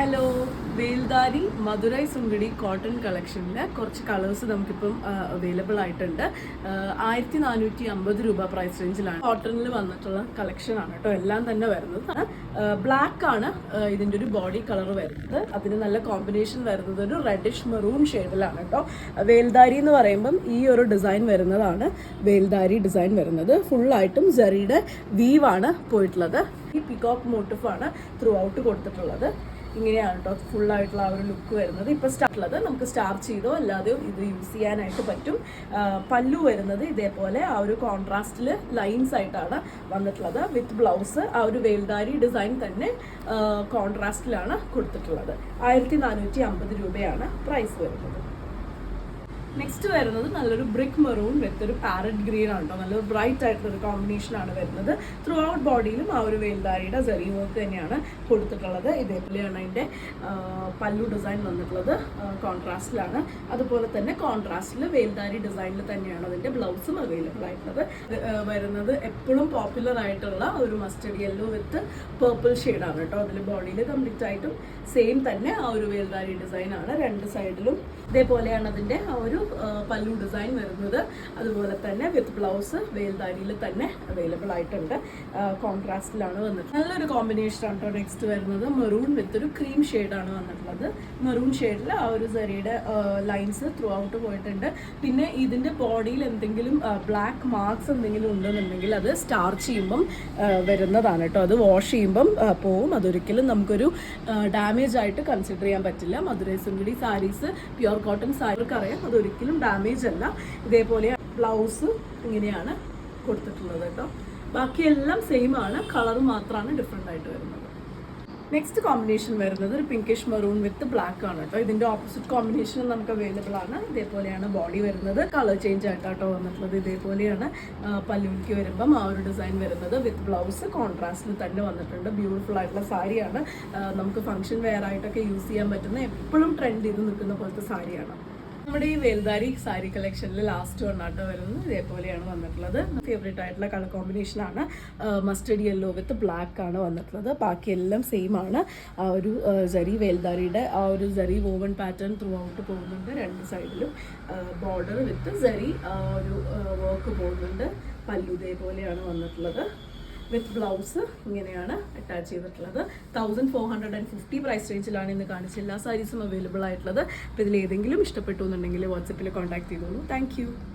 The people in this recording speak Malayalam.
ഹലോ, വേൽദാരി മധുരൈ സുങ്കടി കോട്ടൺ കളക്ഷനിലെ കുറച്ച് കളേഴ്സ് നമുക്കിപ്പം അവൈലബിൾ ആയിട്ടുണ്ട്. 1450 രൂപ പ്രൈസ് റേഞ്ചിലാണ് കോട്ടണിൽ വന്നിട്ടുള്ള കളക്ഷനാണ് കേട്ടോ. എല്ലാം തന്നെ വരുന്നത് ബ്ലാക്ക് ആണ് ഇതിൻ്റെ ഒരു ബോഡി കളർ വരുന്നത്. അതിന് നല്ല കോമ്പിനേഷൻ വരുന്നത് ഒരു റെഡിഷ് മെറൂൺ ഷെയ്ഡിലാണ് കേട്ടോ. വേൽദാരി എന്ന് പറയുമ്പം ഈ ഒരു ഡിസൈൻ വരുന്നതാണ് വേൽദാരി ഡിസൈൻ വരുന്നത്. ഫുള്ളായിട്ടും ജെറിയുടെ വീവാണ് പോയിട്ടുള്ളത്. ഈ പികോക്ക് മോട്ടീഫാണ് ത്രൂ ഔട്ട് കൊടുത്തിട്ടുള്ളത്. ഇങ്ങനെയാണ് കേട്ടോ ഫുള്ളായിട്ടുള്ള ആ ഒരു ലുക്ക് വരുന്നത്. ഇപ്പോൾ സ്റ്റാർട്ടുള്ളത് നമുക്ക് സ്റ്റാർച്ച് ചെയ്തോ അല്ലാതെയോ ഇത് യൂസ് ചെയ്യാനായിട്ട് പറ്റും. പല്ലു വരുന്നത് ഇതേപോലെ ആ ഒരു കോൺട്രാസ്റ്റിൽ ലൈൻസ് ആയിട്ടാണ് വന്നിട്ടുള്ളത്. വിത്ത് ബ്ലൗസ് ആ ഒരു വേൽദാരി ഡിസൈൻ തന്നെ കോൺട്രാസ്റ്റിലാണ് കൊടുത്തിട്ടുള്ളത്. 1450 രൂപയാണ് പ്രൈസ് വരുന്നത്. നെക്സ്റ്റ് വരുന്നത് നല്ലൊരു ബ്രിക്ക് മെറൂൺ വിത്ത് ഒരു പാരറ്റ് ഗ്രീൻ ആണ് കേട്ടോ. നല്ലൊരു ബ്രൈറ്റ് ആയിട്ടുള്ള ഒരു കോമ്പിനേഷൻ ആണ് വരുന്നത്. ത്രൂ ഔട്ട് ബോഡിയിലും ആ ഒരു വേൽദാരിയുടെ സെറി വർക്ക് തന്നെയാണ് കൊടുത്തിട്ടുള്ളത്. ഇതേപോലെയാണ് അതിൻ്റെ പല്ലു ഡിസൈൻ വന്നിട്ടുള്ളത്. കോൺട്രാസ്റ്റിലാണ്. അതുപോലെ തന്നെ കോൺട്രാസ്റ്റിൽ വേൽദാരി ഡിസൈനിൽ തന്നെയാണ് അതിൻ്റെ ബ്ലൗസും അവൈലബിൾ ആയിട്ടുള്ളത്. വരുന്നത് എപ്പോഴും പോപ്പുലർ ആയിട്ടുള്ള ഒരു മസ്റ്റർഡ് യെല്ലോ വിത്ത് പേർപ്പിൾ ഷെയ്ഡാണ് കേട്ടോ. അതിൽ ബോഡിയിൽ കംപ്ലീറ്റ് ആയിട്ടും സെയിം തന്നെ ആ ഒരു വേൽദാരി ഡിസൈൻ ആണ്. രണ്ട് സൈഡിലും ഇതേപോലെയാണ് അതിൻ്റെ ആ ഒരു പല്ലു ഡിസൈൻ വരുന്നത്. അതുപോലെ തന്നെ വിത്ത് ബ്ലൗസ് വേൽദാരിയിൽ തന്നെ അവൈലബിൾ ആയിട്ടുണ്ട്. കോൺട്രാസ്റ്റിലാണ് വന്നിട്ടുള്ളത്. നല്ലൊരു കോമ്പിനേഷൻ ആണ് കേട്ടോ. നെക്സ്റ്റ് വരുന്നത് മെറൂൺ വിത്ത് ഒരു ക്രീം ഷെയ്ഡാണ് വന്നിട്ടുള്ളത്. മെറൂൺ ഷെയ്ഡിൽ ആ ഒരു സെറിയുടെ ലൈൻസ് ത്രൂ ഔട്ട് പോയിട്ടുണ്ട്. പിന്നെ ഇതിൻ്റെ ബോഡിയിൽ എന്തെങ്കിലും ബ്ലാക്ക് മാർക്സ് എന്തെങ്കിലും ഉണ്ടെന്നുണ്ടെങ്കിൽ അത് സ്റ്റാർച്ച് ചെയ്യുമ്പം വരുന്നതാണ് കേട്ടോ. അത് വാഷ് ചെയ്യുമ്പം പോവും. അതൊരിക്കലും നമുക്കൊരു ഡാമേജ് ആയിട്ട് കൺസിഡർ ചെയ്യാൻ പറ്റില്ല. മധുരൈ സുങ്കടി സാരീസ് പ്യുർ കോട്ടൺ സാരികൾക്ക് അറിയാം അതൊരിക്കലും ഡാമേജ് അല്ല. ഇതേപോലെ ബ്ലൗസ് ഇങ്ങനെയാണ് കൊടുത്തിട്ടുള്ളത് കേട്ടോ. ബാക്കിയെല്ലാം സെയിം ആണ്. കളർ മാത്രമാണ് ഡിഫറെൻ്റ് ആയിട്ട് വരുന്നത്. നെക്സ്റ്റ് കോമ്പിനേഷൻ വരുന്നത് ഒരു പിങ്കിഷ് മെറൂൺ വിത്ത് ബ്ലാക്ക് ആണ് കേട്ടോ. ഇതിൻ്റെ ഓപ്പോസിറ്റ് കോമ്പിനേഷൻ നമുക്ക് അവൈലബിൾ ആണ്. ഇതേപോലെയാണ് ബോഡി വരുന്നത്. കളർ ചേഞ്ച് ആയിട്ടോ വന്നിട്ടുള്ളത്. ഇതേപോലെയാണ് പല്ലുവിലേക്ക് വരുമ്പം ആ ഒരു ഡിസൈൻ വരുന്നത്. വിത്ത് ബ്ലൗസ് കോൺട്രാസ്റ്റിൽ തന്നെ വന്നിട്ടുണ്ട്. ബ്യൂട്ടിഫുൾ ആയിട്ടുള്ള സാരിയാണ്. നമുക്ക് ഫംഗ്ഷൻ വെയർ ആയിട്ടൊക്കെ യൂസ് ചെയ്യാൻ പറ്റുന്ന എപ്പോഴും ട്രെൻഡ് ചെയ്ത് നിൽക്കുന്ന പോലത്തെ സാരിയാണ്. നമ്മുടെ ഈ വേൽദാരി സാരി കളക്ഷനിൽ ലാസ്റ്റ് വണ്ണാട്ടോ വരുന്നത്. ഇതേപോലെയാണ് വന്നിട്ടുള്ളത്. ഫേവറേറ്റ് ആയിട്ടുള്ള കളർ കോമ്പിനേഷൻ ആണ്. മസ്റ്റർഡ് യെല്ലോ വിത്ത് ബ്ലാക്ക് ആണ് വന്നിട്ടുള്ളത്. ബാക്കിയെല്ലാം സെയിം ആണ്. ആ ഒരു ജരി വേൽദാരിയുടെ ആ ഒരു zari woven pattern through out പോകുന്നുണ്ട്. രണ്ട് സൈഡിലും ബോർഡർ വിത്ത് ജരി ഒരു വർക്ക് പോകുന്നുണ്ട്. പല്ലു ഇതേപോലെയാണ് വന്നിട്ടുള്ളത്. വിത്ത് ബ്ലൗസ് ഇങ്ങനെയാണ് അറ്റാച്ച് ചെയ്തിട്ടുള്ളത്. 1450 പ്രൈസ് റേഞ്ചിലാണ് ഇന്ന് കാണിച്ച എല്ലാ സാരീസും അവൈലബിൾ ആയിട്ടുള്ളത്. അപ്പോൾ ഇതിലേതെങ്കിലും ഇഷ്ടപ്പെട്ടു എന്നുണ്ടെങ്കിൽ വാട്സപ്പിൽ കോൺടാക്ട് ചെയ്തോളൂ. താങ്ക്